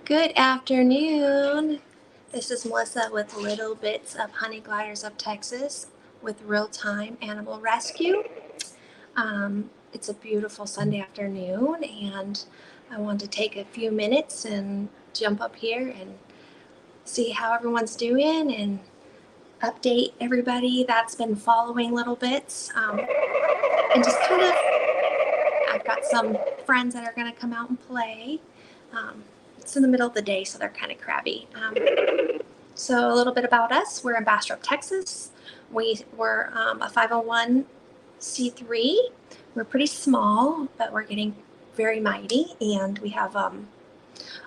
Good afternoon. This is Melissa with Little Bits of Honey Gliders of Texas with ReelTime Animal Rescue. It's a beautiful Sunday afternoon, and I wanted to take a few minutes and jump up here and see how everyone's doing and update everybody that's been following Little Bits. And just kind of, I've got some friends that are going to come out and play. It's in the middle of the day, so they're kind of crabby. So a little bit about us. We're in Bastrop, Texas. We're a 501c3. We're pretty small, but we're getting very mighty, and we have a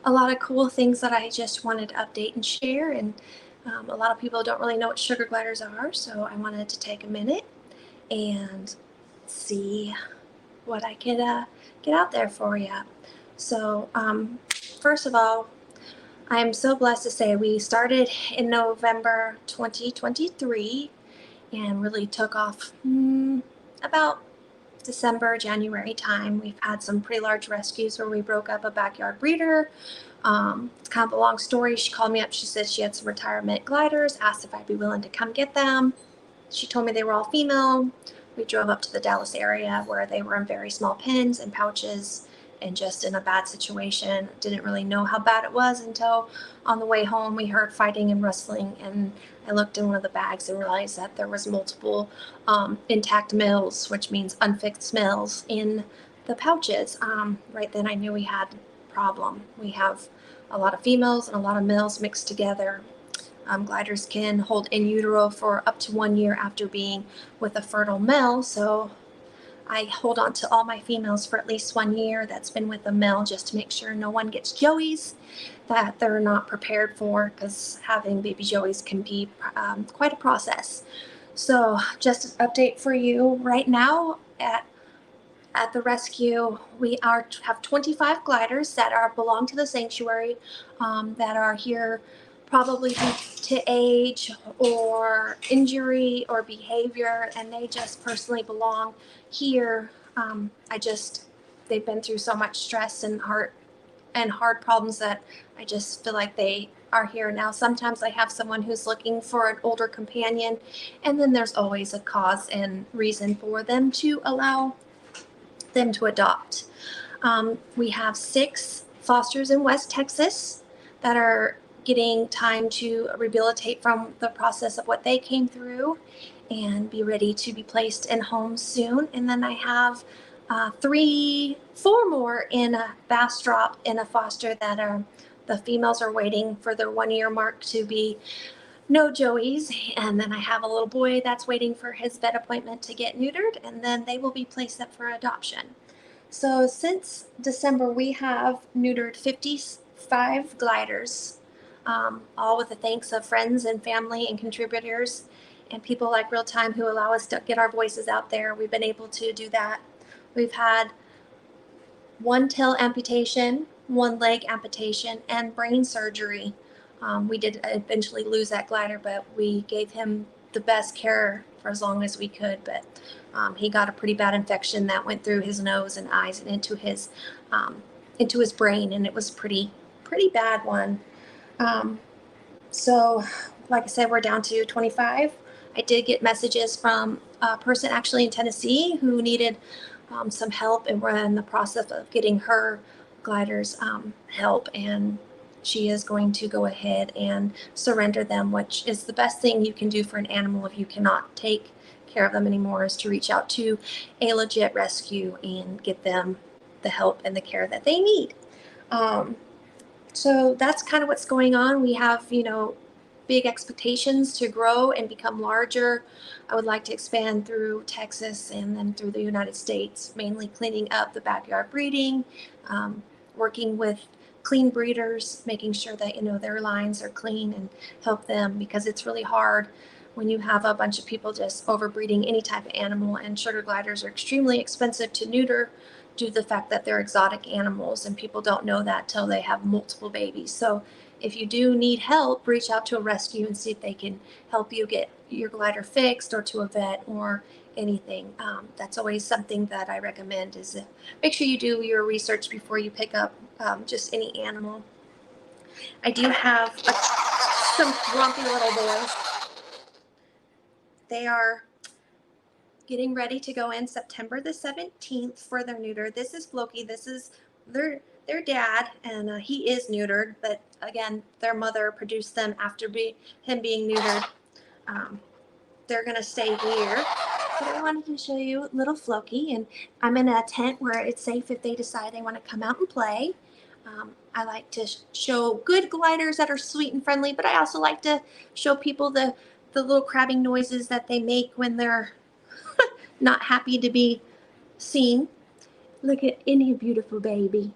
lot of cool things that I just wanted to update and share. And a lot of people don't really know what sugar gliders are, so I wanted to take a minute and see what I could get out there for you. So first of all, I'm so blessed to say we started in November 2023 and really took off about December, January time. We've had some pretty large rescues where we broke up a backyard breeder. It's kind of a long story. She called me up. She said she had some retirement gliders, asked if I'd be willing to come get them. She told me they were all female. We drove up to the Dallas area where they were in very small pens and pouches and just in a bad situation. Didn't really know how bad it was until on the way home we heard fighting and rustling, and I looked in one of the bags and realized that there was multiple intact males, which means unfixed males, in the pouches. Right then I knew we had a problem. We have a lot of females and a lot of males mixed together. Gliders can hold in utero for up to 1 year after being with a fertile male, so I hold on to all my females for at least 1 year that's been with a male, just to make sure no one gets joeys that they're not prepared for, because having baby joeys can be quite a process. So just an update for you right now at the rescue, we have 25 gliders that belong to the sanctuary, that are here probably due to age or injury or behavior, and they just personally belong here. They've been through so much stress and hard problems that I just feel like they are here now. Sometimes I have someone who's looking for an older companion, and then there's always a cause and reason for them to allow them to adopt. We have 6 fosters in West Texas that are getting time to rehabilitate from the process of what they came through and be ready to be placed in homes soon. And then I have 4 more in a Bastrop in a foster that are the females are waiting for their 1 year mark to be no joeys, and then I have a little boy that's waiting for his vet appointment to get neutered, and then they will be placed up for adoption. So since December, we have neutered 55 gliders, all with the thanks of friends and family and contributors and people like ReelTime who allow us to get our voices out there. We've been able to do that. We've had 1 tail amputation, 1 leg amputation, and brain surgery. We did eventually lose that glider, but we gave him the best care for as long as we could. But he got a pretty bad infection that went through his nose and eyes and into his brain, and it was pretty bad one. So, like I said, we're down to 25. I did get messages from a person actually in Tennessee who needed some help, and we're in the process of getting her gliders help, and she is going to go ahead and surrender them, which is the best thing you can do for an animal if you cannot take care of them anymore, is to reach out to a legit rescue and get them the help and the care that they need. So that's kind of what's going on. We have, big expectations to grow and become larger. I would like to expand through Texas and then through the United States, mainly cleaning up the backyard breeding, working with clean breeders, making sure that, their lines are clean, and help them, because it's really hard when you have a bunch of people just overbreeding any type of animal, and sugar gliders are extremely expensive to neuter due to the fact that they're exotic animals, and people don't know that till they have multiple babies. So if you do need help, reach out to a rescue and see if they can help you get your glider fixed, or to a vet or anything. That's always something that I recommend, is make sure you do your research before you pick up just any animal. I do have some grumpy little boys. They are getting ready to go in September the 17th for their neuter. This is Floki. This is their dad, and he is neutered, but again, their mother produced them after him being neutered. They're going to stay here. But I wanted to show you little Floki, and I'm in a tent where it's safe if they decide they want to come out and play. I like to show good gliders that are sweet and friendly, but I also like to show people the little crabbing noises that they make when they're not happy to be seen. Look at any beautiful baby.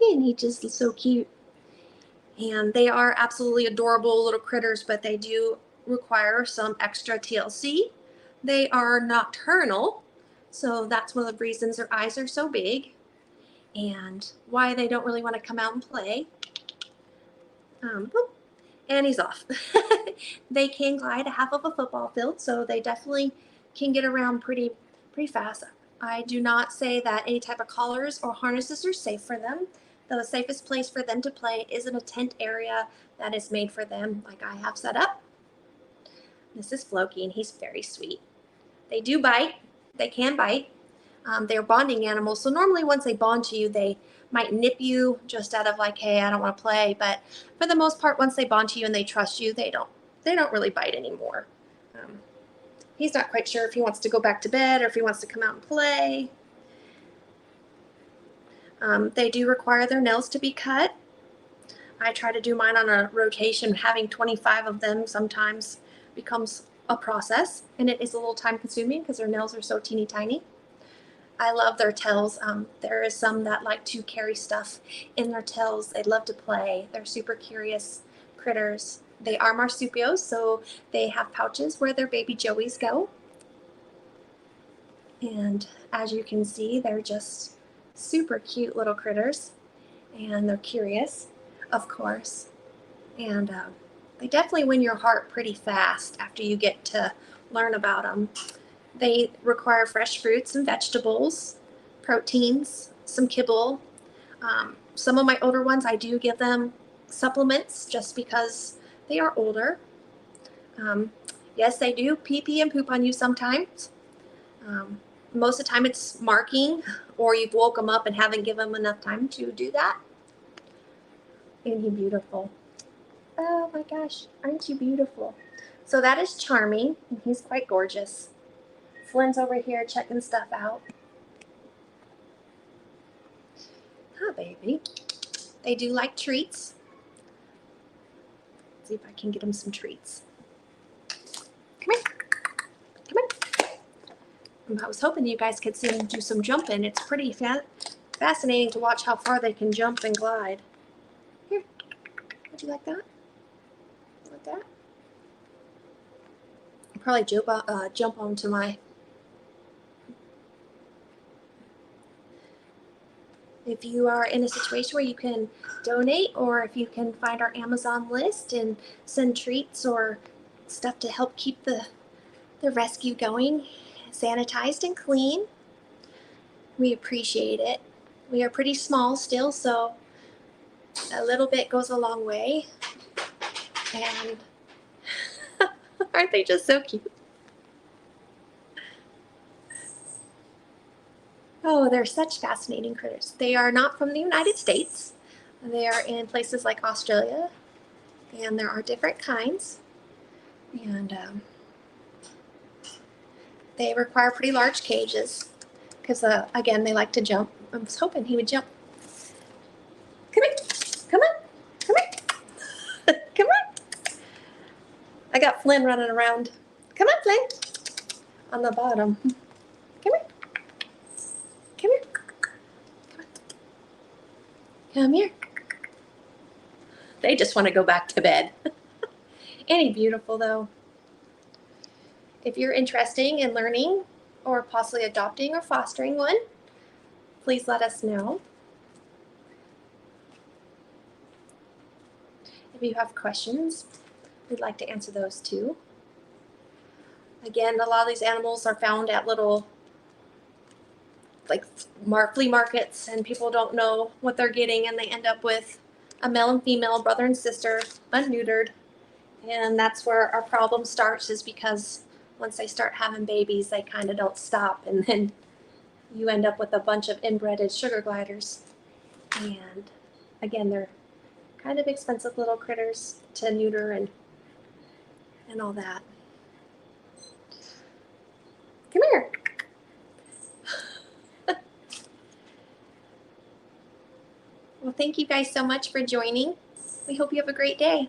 And he just so cute. And they are absolutely adorable little critters, but they do require some extra TLC. They are nocturnal, so that's one of the reasons their eyes are so big and why they don't really want to come out and play. And he's off. They can glide a half of a football field, so they definitely can get around pretty fast. I do not say that any type of collars or harnesses are safe for them. The safest place for them to play is in a tent area that is made for them, like I have set up. This is Floki, and he's very sweet. They do bite. They can bite. They're bonding animals, so normally once they bond to you, they might nip you just out of like, hey, I don't want to play. But for the most part, once they bond to you and they trust you, they don't really bite anymore. He's not quite sure if he wants to go back to bed or if he wants to come out and play. They do require their nails to be cut. I try to do mine on a rotation. Having 25 of them sometimes becomes a process, and it is a little time consuming because their nails are so teeny tiny. I love their tails. There is some that like to carry stuff in their tails. They love to play. They're super curious critters. They are marsupials, so they have pouches where their baby joeys go. And as you can see, they're just super cute little critters, and they're curious, of course. And they definitely win your heart pretty fast after you get to learn about them. They require fresh fruits and vegetables, proteins, some kibble. Some of my older ones, I do give them supplements just because they are older. Yes, they do pee and poop on you sometimes. Most of the time it's marking, or you've woke them up and haven't given them enough time to do that. Isn't he beautiful? Oh my gosh, aren't you beautiful? So that is Charming, and he's quite gorgeous. Flynn's over here checking stuff out. Hi, baby. They do like treats. Let's see if I can get him some treats. Come here. Come on. I was hoping you guys could see him do some jumping. It's pretty fascinating to watch how far they can jump and glide. Here. Would you like that? Like that? I'll probably jump onto my... If you are in a situation where you can donate, or if you can find our Amazon list and send treats or stuff to help keep the rescue going, sanitized and clean, we appreciate it. We are pretty small still, so a little bit goes a long way. And aren't they just so cute? Oh, they're such fascinating critters. They are not from the United States. They are in places like Australia, and there are different kinds. And they require pretty large cages because, again, they like to jump. I was hoping he would jump. Come here. Come on. Come here. Come on. I got Flynn running around. Come on, Flynn. On the bottom. Come here. Come here. Come on. Come here. They just want to go back to bed. Ain't he beautiful, though? If you're interested in learning or possibly adopting or fostering one, please let us know. If you have questions, we'd like to answer those too. Again, a lot of these animals are found at little like flea markets, and people don't know what they're getting, and they end up with a male and female, brother and sister, unneutered. And that's where our problem starts, is because once they start having babies, they kind of don't stop. And then you end up with a bunch of inbred sugar gliders. And again, they're kind of expensive little critters to neuter and all that. Come here. Well, thank you guys so much for joining. We hope you have a great day.